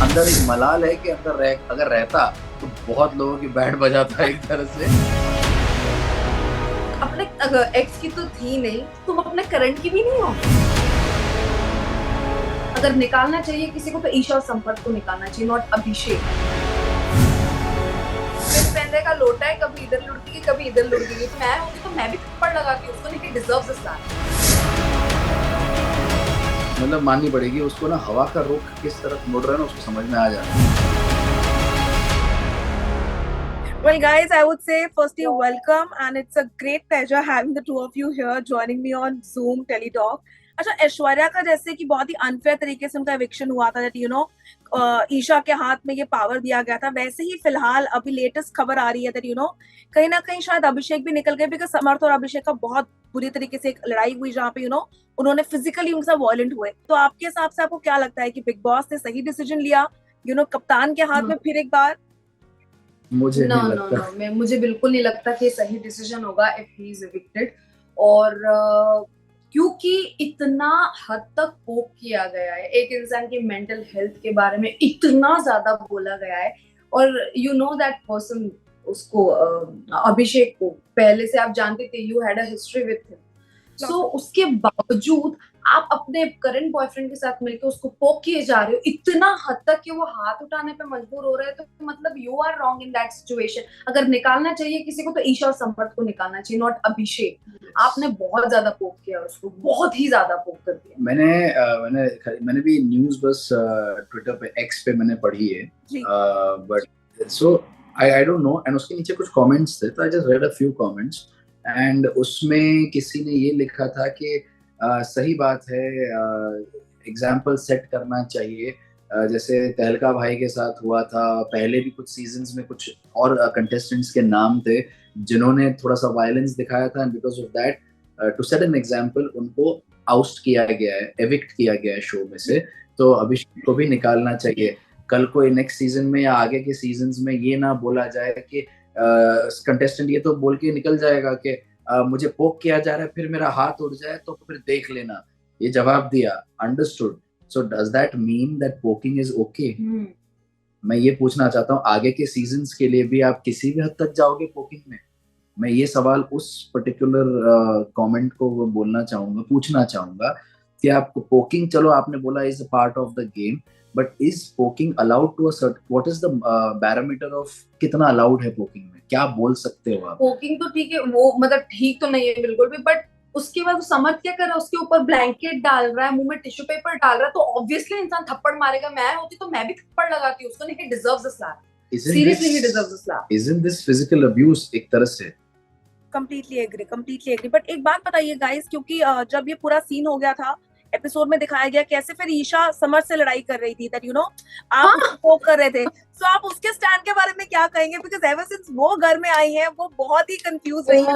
अंदर एक मलाल है कि अगर रहता तो बहुत लोगों की बैंड बजाता एक तरह से। अपने एक्स की तो थी नहीं, तुम अपने करंट की भी नहीं हो। अगर निकालना चाहिए किसी को तो ईशा और संपर्क को निकालना चाहिए, नॉट अभिषेक। बिन पेंदे का लोटा है, कभी इधर लुढ़केगी कभी इधर लुढ़केगी। तो मैं होती तो मैं भी थप्पड़ लगाती उसको, नहीं कि डिजर्व्स दिस मतलब माननी पड़ेगी उसको ना, हवा का रुख किस तरफ मुड़ रहा है ना उसको समझ में आ जाता है। Well, guys, I would say firstly, welcome, and it's a great pleasure having the two of you here joining me on Zoom Teletalk. अच्छा, ऐश्वर्या का जैसे कि बहुत ही अनफेयर तरीके से उनका एविक्शन हुआ था, ईशा के हाथ में ये पावर दिया गया था, वैसे ही फिलहाल अभी लेटेस्ट खबर आ रही है दैट कहीं ना कहीं शायद अभिषेक भी निकल गए, बिकॉज समर्थ और अभिषेक का बहुत बुरी तरीके से एक लड़ाई हुई जहाँ पे उन्होंने फिजिकली उनके साथ वायलेंट हुए। तो आपके हिसाब से आपको क्या लगता है कि बिग बॉस ने सही डिसीजन लिया कप्तान के हाथ में फिर एक बार? मुझे नो नहीं नो लगता। नो, मुझे बिल्कुल नहीं लगता कि सही डिसीजन होगा इफ ही इज एविक्टेड। और क्योंकि इतना हद तक पोक किया गया है, एक इंसान की मेंटल हेल्थ के बारे में इतना ज्यादा बोला गया है, और यू नो दैट पर्सन, उसको अभिषेक को पहले से आप जानते थे, you had a history with him. So उसके बावजूद आप अपने करंट बॉयफ्रेंड के साथ मिलकर उसको पोक किए जा रहे हो इतना हद तक कि वो हाथ उठाने पे मजबूर हो रहे हैं, तो मतलब you are wrong in that situation. अगर निकालना चाहिए किसी को तो ईशा और संपर्क को निकालना चाहिए, नॉट अभिषेक। आपने बहुत ज्यादा पोक किया उसको, बहुत ही ज्यादा पोक कर दिया। मैंने भी न्यूज बस ट्विटर पे, एक्स पे मैंने पढ़ी है, but so I don't know. And उसके नीचे कुछ कमेंट्स थे, तो I just red a few comments, and उसमें किसी ने ये लिखा था कि सही बात है, एग्जाम्पल सेट करना चाहिए। जैसे तहलका भाई के साथ हुआ था, पहले भी कुछ सीजन्स में कुछ और कंटेस्टेंट्स के नाम थे जिन्होंने थोड़ा सा वायलेंस दिखाया था, and because of that to set an example उनको आउस्ट किया गया है, एविक्ट किया गया है शो में से। तो अभिषेक को भी निकालना चाहिए। कल को नेक्स्ट सीजन में या आगे के सीजन्स में ये ना बोला जाए कि कंटेस्टेंट ये तो बोल के निकल जाएगा कि मुझे पोक किया जा रहा है, फिर मेरा हाथ उड़ जाए तो फिर देख लेना। ये जवाब दिया, understood. So does that mean that poking is okay? मैं ये पूछना चाहता हूँ, आगे के सीजन्स के लिए भी आप किसी भी हद तक जाओगे पोकिंग में? मैं ये सवाल उस पर्टिकुलर कमेंट को वो बोलना चाहूंगा, पूछना चाहूंगा कि आपको पोकिंग, चलो आपने बोला is a part of the game, but is poking allowed to a certain, what is the barometer of कितना अलाउड है पोकिंग में? क्या बोल सकते हो आप? पोकिंग तो ठीक है, वो मतलब ठीक तो नहीं है बिल्कुल भी, बट उसके बाद समझ क्या कर रहा है, उसके ऊपर ब्लैंकेट डाल रहा है, मुंह में टिश्यू पेपर डाल रहा है, तो ऑब्वियसली इंसान थप्पड़ मारेगा। मैं होती तो मैं भी थप्पड़ लगाती उसको, नहीं कि deserves a slap. Seriously he deserves a slap. Isn't this physical abuse एक तरह से? Completely agree. बट एक बात बताइए गाइस, क्योंकि जब ये पूरा सीन हो गया था, एपिसोड में दिखाया गया कैसे फिर ईशा समर से लड़ाई कर रही थी, दैट आप उसको कर रहे थे। सो आप उसके स्टैंड के बारे में क्या कहेंगे? बिकॉज एवर सिंस वो घर में आई है, वो बहुत ही कंफ्यूज रही है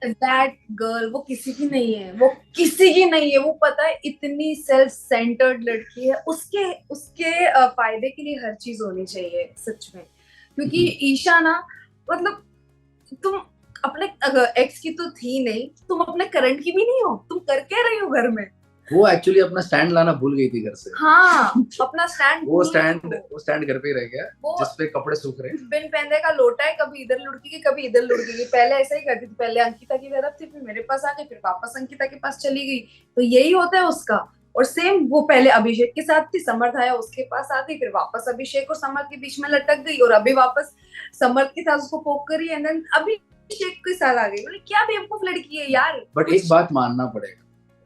दैट गर्ल। वो किसी की नहीं है, वो किसी की नहीं है। वो पता है इतनी सेल्फ सेंटर्ड लड़की है, उसके उसके फायदे के लिए हर चीज होनी चाहिए सच में। क्योंकि ईशा ना, मतलब तुम अपने एक्स की तो थी नहीं, तुम अपने करंट की भी नहीं हो। तुम कर क्या रही हो घर में? वो एक्चुअली अपना स्टैंड लाना भूल गई थी घर से। हाँ, अपना स्टैंड वो स्टैंड घर पे ही रह गया, जिसपे कपड़े सूख रहे। बिन पेंदे का लोटा है, कभी इधर लुढ़केगी कभी इधर लुढ़केगी। पहले ऐसा ही करती थी, पहले अंकिता की तरफ थी, फिर मेरे पास आ गई, फिर वापस अंकिता के पास चली गई। तो यही होता है उसका। और सेम वो पहले अभिषेक के साथ थी, समर्थ आया उसके पास आ गई, फिर वापस अभिषेक और समर्थ के बीच में लटक गई, और अभी वापस समर्थ के साथ उसको पोक करी, एंड देन अभिषेक के साथ आ गई। मतलब क्या बेवकूफ लड़की है यार। बट एक बात मानना पड़ेगा,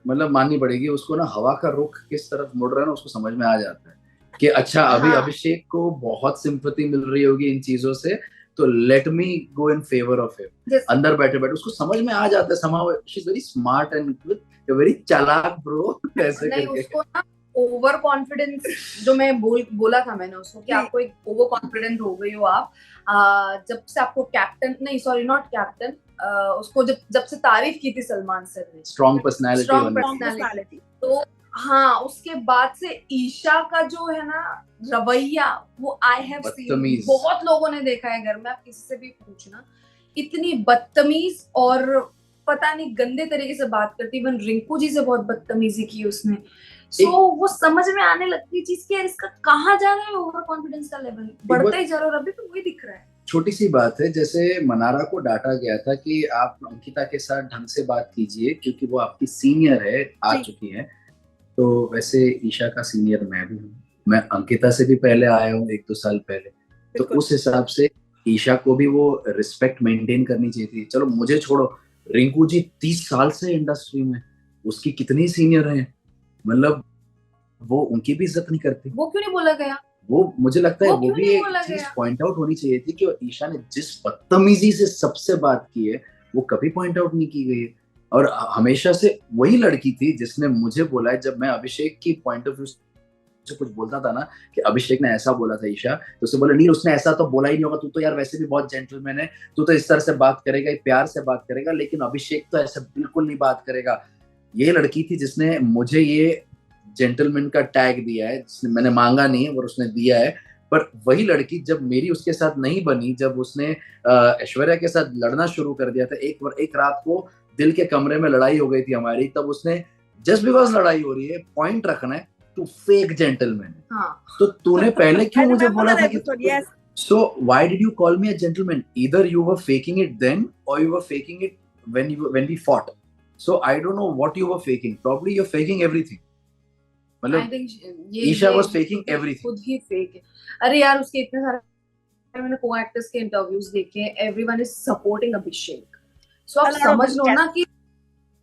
मतलब माननी पड़ेगी उसको ना, हवा का रुख किस तरफ मुड़ रहा है ना उसको समझ में आ जाता है कि अच्छा अभी अभिषेक को बहुत सिंपैथी मिल रही होगी इन चीजों से, तो let me go in favour of him. अंदर बैठे बैठे उसको समझ में आ जाता है, somehow she is very smart and very चालाक ब्रो ऐसे नहीं, करके। उसको ना ओवर कॉन्फिडेंस, जो मैं बोला था मैंने उसको कि आपको एक ओवर कॉन्फिडेंट हो गई हो आप। जब से आपको कैप्टन, नहीं सॉरी नॉट कैप्टन, उसको जब से तारीफ की थी सलमान सर ने, स्ट्रॉन्ग पर्सनालिटी, तो हाँ, उसके बाद से ईशा का जो है ना रवैया, वो आई हैव सीन, बहुत लोगों ने देखा है घर में, आप किसी से भी पूछना, इतनी बदतमीज और पता नहीं गंदे तरीके से बात करती। इवन रिंकू जी से बहुत बदतमीजी की उसने। सो वो समझ में आने लगती है चीज कि यार इसका कहाँ जा रहा है, ओवर कॉन्फिडेंस का लेवल बढ़ता ही जा रहा है और अभी तो वही दिख रहा है। छोटी सी बात है, जैसे मनारा को डांटा गया था कि आप अंकिता के साथ ढंग से बात कीजिए क्योंकि वो आपकी सीनियर है, आ चुकी है। तो वैसे ईशा का सीनियर मैं भी हूँ, मैं अंकिता से भी पहले आया हूँ 1-2 साल पहले, तो उस हिसाब से ईशा को भी वो रिस्पेक्ट मेंटेन करनी चाहिए थी। चलो मुझे छोड़ो, रिंकू जी 30 साल से इंडस्ट्री में, उसकी कितनी सीनियर है, मतलब वो उनकी भी इज्जत नहीं करती। वो क्यों नहीं बोला गया? वो मुझे लगता है वो भी एक चीज पॉइंट आउट होनी चाहिए थी कि ईशा ने जिस बदतमीजी से सबसे बात की है वो कभी पॉइंट आउट नहीं की गई है। और हमेशा से वही लड़की थी जिसने मुझे बोला है, जब मैं अभिषेक की पॉइंट ऑफ व्यू से कुछ बोलता था ना कि अभिषेक ने ऐसा बोला था ईशा, तो उसे बोला नहीं उसने ऐसा तो बोला ही नहीं होगा, तू तो यार वैसे भी बहुत जेंटलमैन है, तू तो इस तरह से बात करेगा, प्यार से बात करेगा, लेकिन अभिषेक तो ऐसा बिल्कुल नहीं बात करेगा। ये लड़की थी जिसने मुझे ये जेंटलमैन का टैग दिया है, जिसने मैंने मांगा नहीं है और उसने दिया है। पर वही लड़की जब मेरी उसके साथ नहीं बनी, जब उसने ऐश्वर्या के साथ लड़ना शुरू कर दिया था, एक रात को दिल के कमरे में लड़ाई हो गई थी हमारी, तब उसने जस्ट बिकॉज लड़ाई हो रही है पॉइंट रखना है, तू फेक जेंटलमैन है। हाँ। तो तूने पहले क्यों मुझे बोला था कि so why did you call me a gentleman? Either you were faking it then or you were faking it when we fought. So I don't know what you were faking. Probably you're faking everything. मतलब Isha was faking everything. खुद ही fake है। अरे यार उसके इतने सारे मैंने को-एक्टर्स के इंटरव्यूज देखे हैं, एवरीवन इज सपोर्टिंग अभिषेक। सो आप समझ लो ना कि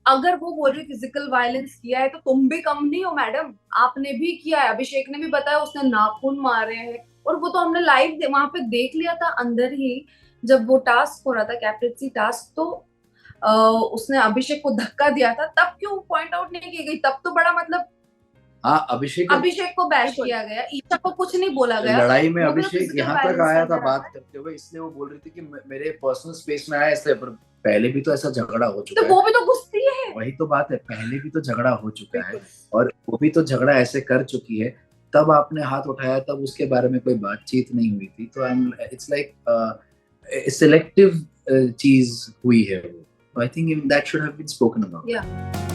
अगर वो बोल रही फिजिकल वायलेंस किया है तो तुम भी कम नहीं हो मैडम, आपने भी किया है। अभिषेक ने भी बताया उसने नाखून मारे हैं, और वो तो हमने लाइव वहां पे देख लिया था अंदर ही, जब वो टास्क हो रहा था कैप्टेंसी टास्क, तो उसने अभिषेक को धक्का दिया था, तब क्यों पॉइंट आउट नहीं की गई? तब तो बड़ा मतलब हाँ अभिषेक को बैश किया गया, ईशा को कुछ नहीं बोला गया। लड़ाई में अभिषेक यहाँ तक आया था बात करते हुए, इसलिए वो बोल रही थी कि मेरे पर्सनल स्पेस में आया इसलिए, पर पहले भी तो ऐसा झगड़ा हो चुका है। तो वो भी तो गुस्सी है। वही तो बात है, पहले भी तो झगड़ा हो चुका है और वो भी तो झगड़ा ऐसे कर चुकी है, तब आपने हाथ उठाया, तब उसके बारे में कोई बातचीत नहीं हुई थी। तो इट्स लाइक सिलेक्टिव चीज हुई है वो। I think that should have been spoken about.